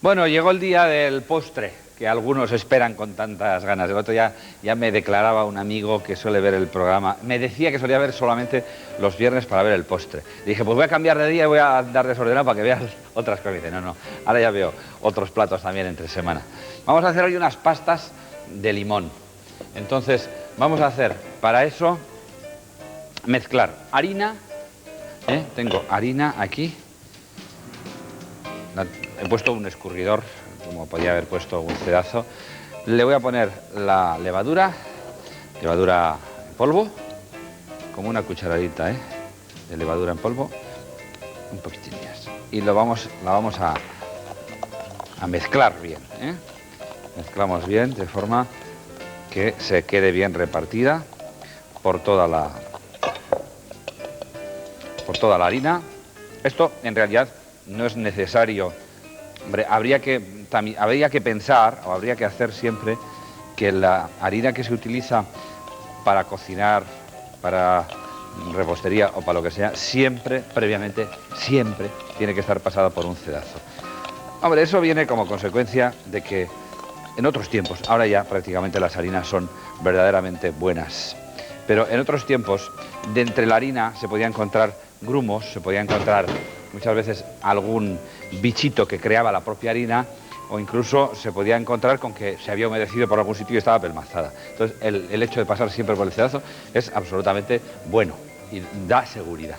Bueno, llegó el día del postre, que algunos esperan con tantas ganas. El otro día ya me declaraba un amigo que suele ver el programa, me decía que solía ver solamente los viernes para ver el postre. Le dije, pues voy a cambiar de día y voy a andar desordenado para que veas otras cosas. Y dice, no, ahora ya veo otros platos también entre semana. Vamos a hacer hoy unas pastas de limón. Entonces, vamos a hacer para eso, mezclar harina, tengo harina aquí. He puesto un escurridor, como podía haber puesto un pedazo. Le voy a poner la levadura en polvo, como una cucharadita de levadura en polvo, un poquitín más. Y la vamos a mezclar bien. Mezclamos bien de forma que se quede bien repartida por toda la harina. Esto en realidad no es necesario. Hombre, habría que pensar, o habría que hacer siempre, que la harina que se utiliza para cocinar, para repostería o para lo que sea, siempre, previamente, siempre tiene que estar pasada por un sedazo. Hombre, eso viene como consecuencia de que en otros tiempos, ahora ya prácticamente las harinas son verdaderamente buenas, pero en otros tiempos, de entre la harina se podía encontrar grumos, se podía encontrar muchas veces algún bichito que creaba la propia harina, o incluso se podía encontrar con que se había humedecido por algún sitio y estaba pelmazada. Entonces el hecho de pasar siempre por el sedazo es absolutamente bueno y da seguridad.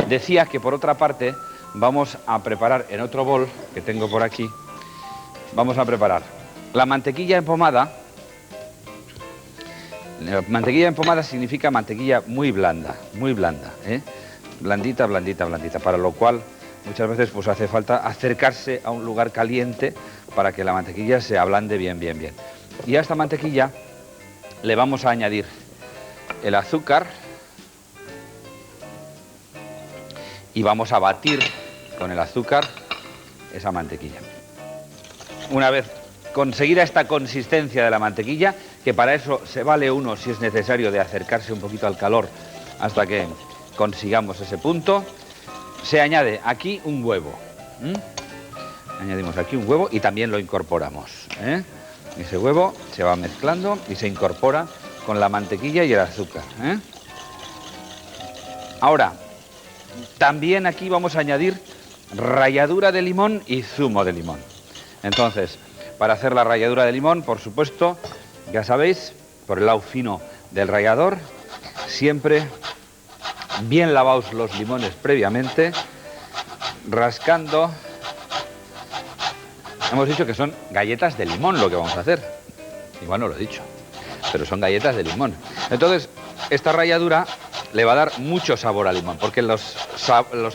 Decía que por otra parte vamos a preparar en otro bol que tengo por aquí, vamos a preparar la mantequilla empomada. La mantequilla empomada significa mantequilla muy blanda, blandita, blandita, blandita, para lo cual muchas veces pues hace falta acercarse a un lugar caliente para que la mantequilla se ablande bien, bien, bien. Y a esta mantequilla le vamos a añadir el azúcar y vamos a batir con el azúcar esa mantequilla. Una vez conseguida esta consistencia de la mantequilla, que para eso se vale uno, si es necesario, de acercarse un poquito al calor hasta que consigamos ese punto, se añade aquí un huevo. Añadimos aquí un huevo y también lo incorporamos. Ese huevo se va mezclando y se incorpora con la mantequilla y el azúcar. Ahora, también aquí vamos a añadir ralladura de limón y zumo de limón. Entonces, para hacer la ralladura de limón, por supuesto, ya sabéis, por el lado fino del rallador, siempre bien lavados los limones previamente, rascando. Hemos dicho que son galletas de limón lo que vamos a hacer. Igual no lo he dicho, pero son galletas de limón. Entonces, esta ralladura le va a dar mucho sabor al limón, porque los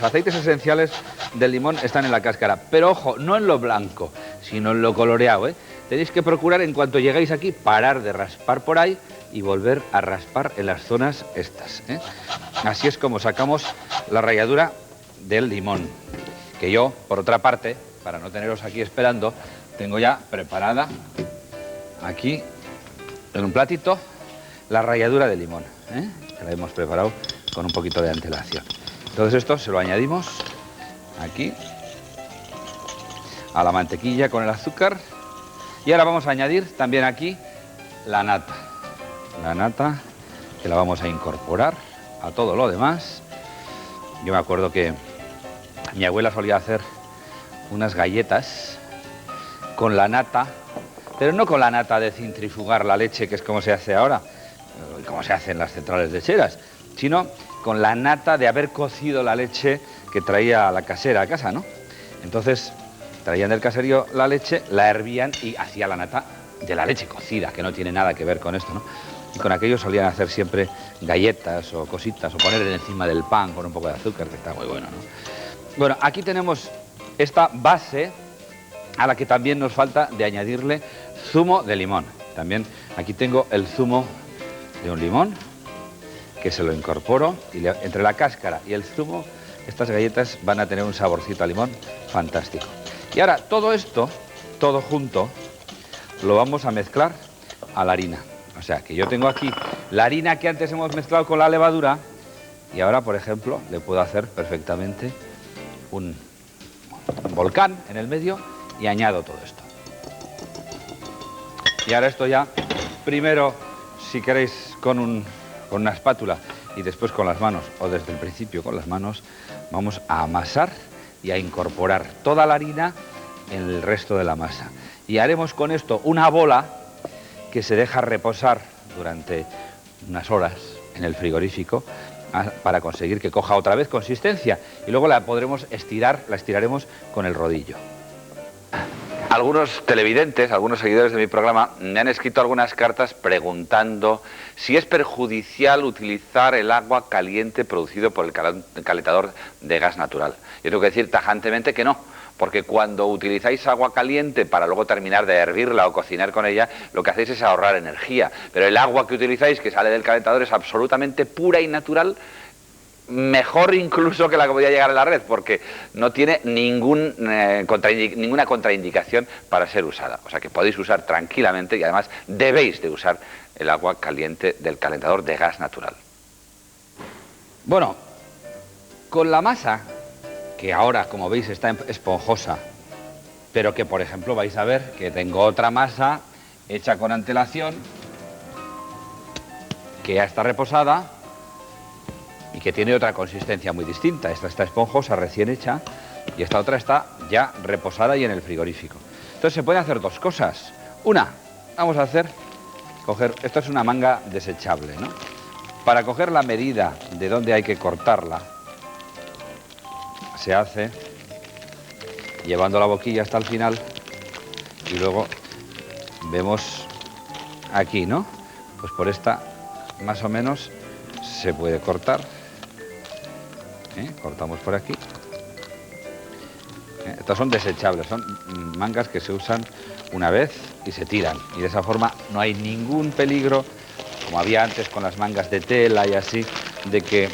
aceites esenciales del limón están en la cáscara. Pero ojo, no en lo blanco, sino en lo coloreado. Tenéis que procurar, en cuanto lleguéis aquí, parar de raspar por ahí y volver a raspar en las zonas estas. Así es como sacamos la ralladura del limón, que yo, por otra parte, para no teneros aquí esperando, tengo ya preparada aquí, en un platito, la ralladura de limón, que la hemos preparado con un poquito de antelación. Entonces esto se lo añadimos aquí a la mantequilla con el azúcar, y ahora vamos a añadir también aquí la nata. La nata, que la vamos a incorporar a todo lo demás. Yo me acuerdo que mi abuela solía hacer unas galletas con la nata, pero no con la nata de centrifugar la leche, que es como se hace ahora, como se hace en las centrales lecheras, sino con la nata de haber cocido la leche que traía la casera a casa, ¿no? Entonces, traían del caserío la leche, la hervían y hacía la nata de la leche cocida, que no tiene nada que ver con esto, ¿no? Y con aquello solían hacer siempre galletas o cositas, o poner encima del pan con un poco de azúcar, que está muy bueno, ¿no? Bueno, aquí tenemos esta base a la que también nos falta de añadirle zumo de limón. También aquí tengo el zumo de un limón, que se lo incorporo, y entre la cáscara y el zumo, estas galletas van a tener un saborcito a limón fantástico. Y ahora todo esto, todo junto, lo vamos a mezclar a la harina. O sea, que yo tengo aquí la harina que antes hemos mezclado con la levadura, y ahora, por ejemplo, le puedo hacer perfectamente un un volcán en el medio y añado todo esto. Y ahora esto ya, primero, si queréis, con una espátula y después con las manos, o desde el principio con las manos, vamos a amasar y a incorporar toda la harina en el resto de la masa. Y haremos con esto una bola que se deja reposar durante unas horas en el frigorífico para conseguir que coja otra vez consistencia y luego la podremos estirar, la estiraremos con el rodillo. Algunos televidentes, algunos seguidores de mi programa me han escrito algunas cartas preguntando si es perjudicial utilizar el agua caliente producido por el calentador de gas natural. Yo tengo que decir tajantemente que no, porque cuando utilizáis agua caliente para luego terminar de hervirla o cocinar con ella, lo que hacéis es ahorrar energía. Pero el agua que utilizáis, que sale del calentador, es absolutamente pura y natural, mejor incluso que la que podía llegar a la red, porque no tiene ninguna contraindicación para ser usada. O sea que podéis usar tranquilamente y además debéis de usar el agua caliente del calentador de gas natural. Bueno, con la masa, que ahora, como veis, está esponjosa, pero que, por ejemplo, vais a ver que tengo otra masa hecha con antelación, que ya está reposada y que tiene otra consistencia muy distinta. Esta está esponjosa, recién hecha, y esta otra está ya reposada y en el frigorífico. Entonces se pueden hacer dos cosas. Una, vamos a coger, esto es una manga desechable, ¿no? Para coger la medida de dónde hay que cortarla, se hace llevando la boquilla hasta el final y luego vemos aquí, ¿no? Pues por esta más o menos se puede cortar. Cortamos por aquí. Estas son desechables, son mangas que se usan una vez y se tiran. Y de esa forma no hay ningún peligro, como había antes con las mangas de tela y así, de que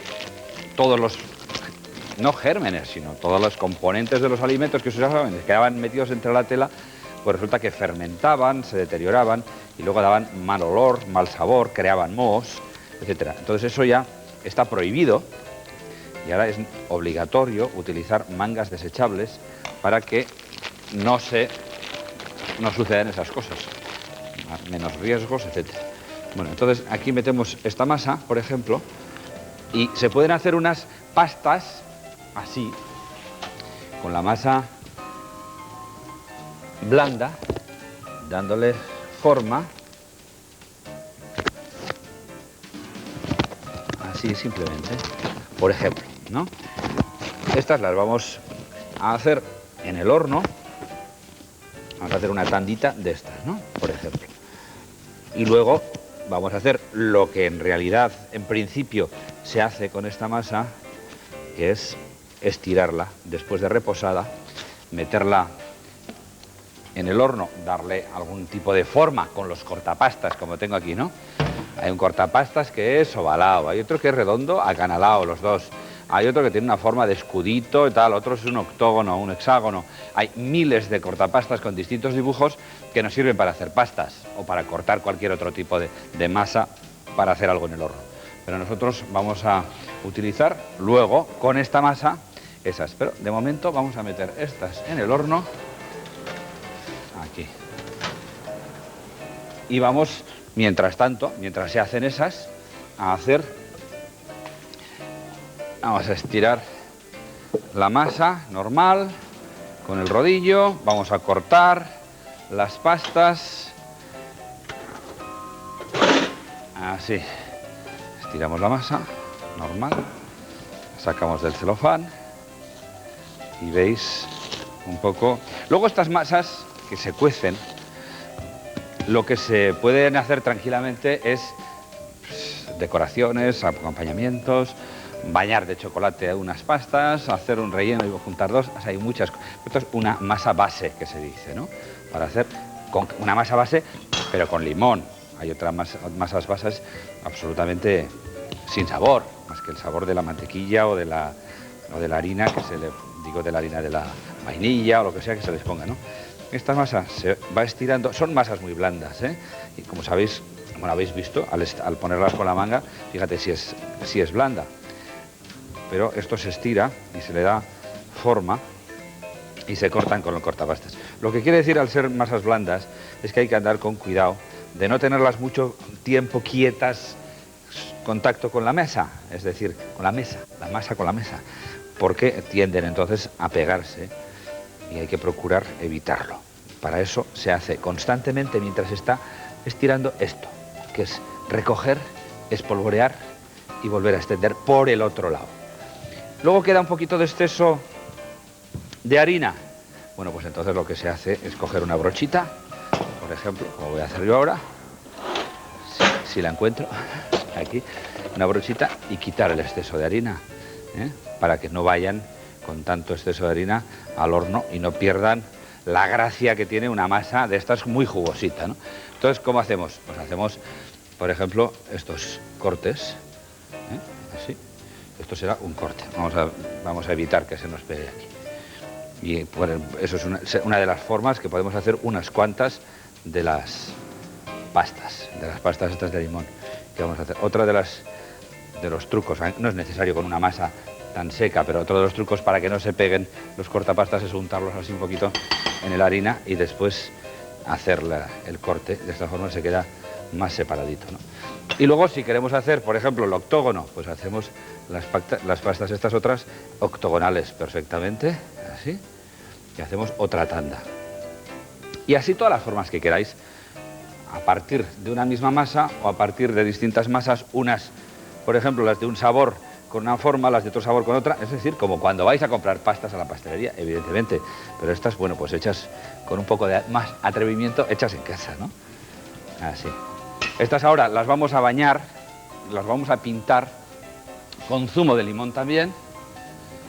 todos los, no gérmenes, sino todos los componentes de los alimentos que se usaban, quedaban metidos entre la tela, pues resulta que fermentaban, se deterioraban y luego daban mal olor, mal sabor, creaban mohos, etcétera. Entonces eso ya está prohibido. Y ahora es obligatorio utilizar mangas desechables para que no sucedan esas cosas, menos riesgos, etc. Bueno, entonces aquí metemos esta masa, por ejemplo, y se pueden hacer unas pastas así, con la masa blanda, dándole forma, así simplemente, por ejemplo, ¿no? Estas las vamos a hacer en el horno. Vamos a hacer una tandita de estas, ¿no? Por ejemplo. Y luego vamos a hacer lo que en realidad, en principio, se hace con esta masa, que es estirarla después de reposada, meterla en el horno, darle algún tipo de forma con los cortapastas, como tengo aquí, ¿no? Hay un cortapastas que es ovalado, hay otro que es redondo, acanalado, los dos. Hay otro que tiene una forma de escudito y tal, otro es un octógono, un hexágono. Hay miles de cortapastas con distintos dibujos que nos sirven para hacer pastas o para cortar cualquier otro tipo de masa para hacer algo en el horno. Pero nosotros vamos a utilizar luego con esta masa esas. Pero de momento vamos a meter estas en el horno, aquí. Y vamos, mientras tanto, mientras se hacen esas, vamos a estirar la masa normal con el rodillo, vamos a cortar las pastas, así, estiramos la masa normal, sacamos del celofán y veis un poco. Luego estas masas que se cuecen, lo que se pueden hacer tranquilamente es decoraciones, acompañamientos, bañar de chocolate unas pastas, hacer un relleno y juntar dos, o sea, hay muchas cosas. Esto es una masa base, que se dice, ¿no? Para hacer una masa base, pero con limón. Hay otras masas bases absolutamente sin sabor, más que el sabor de la mantequilla o de la harina, de la harina de la vainilla o lo que sea que se les ponga, ¿no? Esta masa se va estirando, son masas muy blandas, ¿eh? Y como sabéis, como habéis visto, al ponerlas con la manga, fíjate si es blanda. Pero esto se estira y se le da forma y se cortan con el cortapastas. Lo que quiere decir, al ser masas blandas, es que hay que andar con cuidado de no tenerlas mucho tiempo quietas, contacto con la mesa, es decir, con la mesa, la masa con la mesa, porque tienden entonces a pegarse y hay que procurar evitarlo. Para eso se hace constantemente mientras está estirando esto, que es recoger, espolvorear y volver a extender por el otro lado. Luego queda un poquito de exceso de harina. Bueno, pues entonces lo que se hace es coger una brochita, por ejemplo, como voy a hacer yo ahora, si la encuentro, aquí, una brochita, y quitar el exceso de harina, para que no vayan con tanto exceso de harina al horno y no pierdan la gracia que tiene una masa de estas muy jugosita, ¿no? Entonces, ¿cómo hacemos? Pues hacemos, por ejemplo, estos cortes, así. Esto será un corte. Vamos a evitar que se nos pegue aquí. Y bueno, eso es una de las formas que podemos hacer unas cuantas de las pastas estas de limón que vamos a hacer. Otra de los trucos, no es necesario con una masa tan seca, pero otro de los trucos para que no se peguen los cortapastas es untarlos así un poquito en la harina y después hacer el corte. De esta forma se queda más separadito, ¿no? Y luego, si queremos hacer, por ejemplo, el octógono, pues hacemos las pastas estas otras octogonales perfectamente, así, y hacemos otra tanda. Y así todas las formas que queráis, a partir de una misma masa o a partir de distintas masas, unas, por ejemplo, las de un sabor con una forma, las de otro sabor con otra, es decir, como cuando vais a comprar pastas a la pastelería, evidentemente, pero estas, bueno, pues hechas con un poco de más atrevimiento, hechas en casa, ¿no? Así. Estas ahora las vamos a bañar, las vamos a pintar con zumo de limón también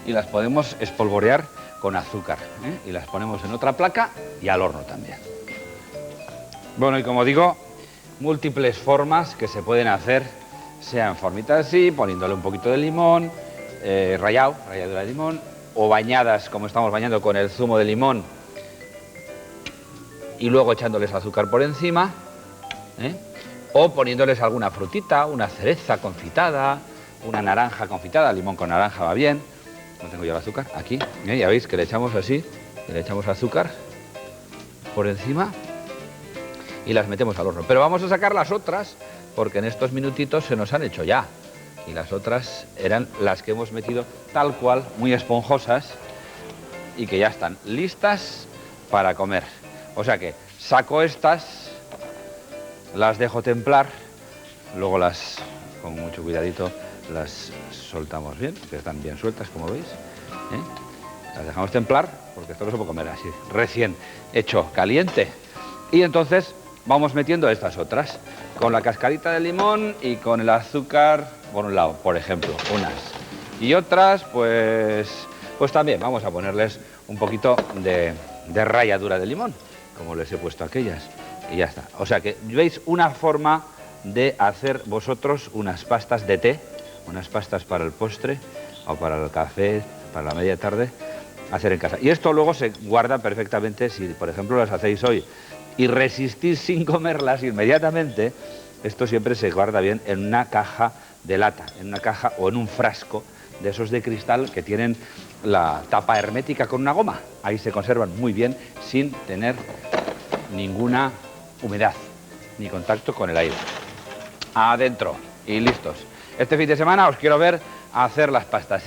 y las podemos espolvorear con azúcar, y las ponemos en otra placa y al horno también. Bueno, y como digo, múltiples formas que se pueden hacer, sea en formitas así, poniéndole un poquito de limón, ralladura de limón, o bañadas como estamos bañando con el zumo de limón y luego echándoles azúcar por encima, o poniéndoles alguna frutita, una cereza confitada, una naranja confitada, limón con naranja va bien. No tengo yo el azúcar, aquí, ya veis que le echamos así, le echamos azúcar por encima y las metemos al horno. Pero vamos a sacar las otras, porque en estos minutitos se nos han hecho ya. Y las otras eran las que hemos metido tal cual, muy esponjosas, y que ya están listas para comer. O sea que saco estas, las dejo templar, luego las, con mucho cuidadito, las soltamos bien, que están bien sueltas, como veis, Las dejamos templar, porque esto no se puede comer así, recién hecho, caliente. Y entonces vamos metiendo estas otras, con la cascarita de limón y con el azúcar por un lado, por ejemplo, unas. Y otras, pues también vamos a ponerles un poquito de ralladura de limón, como les he puesto a aquellas. Y ya está. O sea que, ¿veis? Una forma de hacer vosotros unas pastas de té, unas pastas para el postre o para el café, para la media tarde, hacer en casa. Y esto luego se guarda perfectamente, si por ejemplo las hacéis hoy y resistís sin comerlas inmediatamente, esto siempre se guarda bien en una caja de lata, en una caja o en un frasco de esos de cristal que tienen la tapa hermética con una goma. Ahí se conservan muy bien sin tener ninguna humedad ni contacto con el aire. Adentro y listos. Este fin de semana os quiero ver hacer las pastas,